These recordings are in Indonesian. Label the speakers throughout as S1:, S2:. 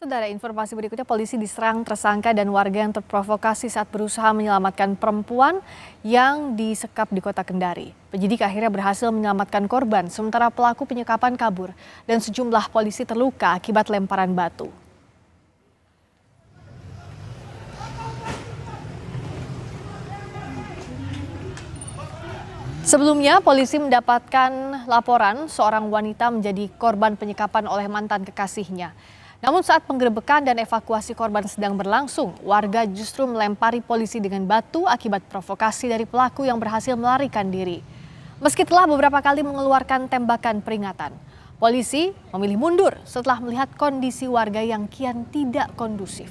S1: Saudara, informasi berikutnya, polisi diserang tersangka dan warga yang terprovokasi saat berusaha menyelamatkan perempuan yang disekap di kota Kendari. Penyidik akhirnya berhasil menyelamatkan korban, sementara pelaku penyekapan kabur dan sejumlah polisi terluka akibat lemparan batu. Sebelumnya, polisi mendapatkan laporan seorang wanita menjadi korban penyekapan oleh mantan kekasihnya. Namun saat penggerebekan dan evakuasi korban sedang berlangsung, warga justru melempari polisi dengan batu akibat provokasi dari pelaku yang berhasil melarikan diri. Meski telah beberapa kali mengeluarkan tembakan peringatan, polisi memilih mundur setelah melihat kondisi warga yang kian tidak kondusif.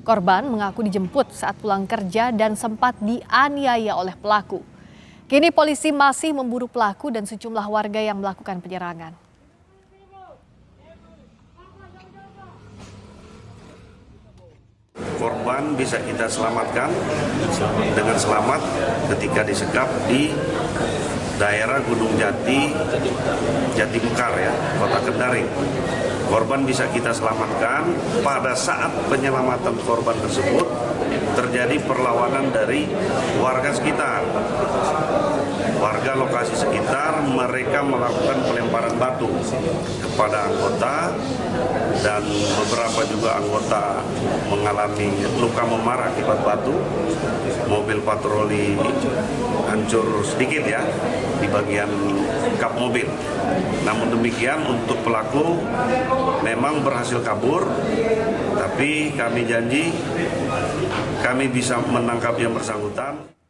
S1: Korban mengaku dijemput saat pulang kerja dan sempat dianiaya oleh pelaku. Kini polisi masih memburu pelaku dan sejumlah warga yang melakukan penyerangan.
S2: Korban bisa kita selamatkan dengan selamat ketika disekap di daerah Gunung Jati, Jati Mekar ya, Kota Kendari. Korban bisa kita selamatkan. Pada saat penyelamatan korban tersebut terjadi perlawanan dari warga sekitar. Warga lokasi sekitar, mereka melakukan pelemparan batu kepada anggota dan beberapa juga anggota mengalami luka memar akibat batu. Mobil patroli hancur sedikit ya di bagian kap mobil. Namun demikian untuk pelaku memang berhasil kabur, tapi kami janji kami bisa menangkap yang bersangkutan.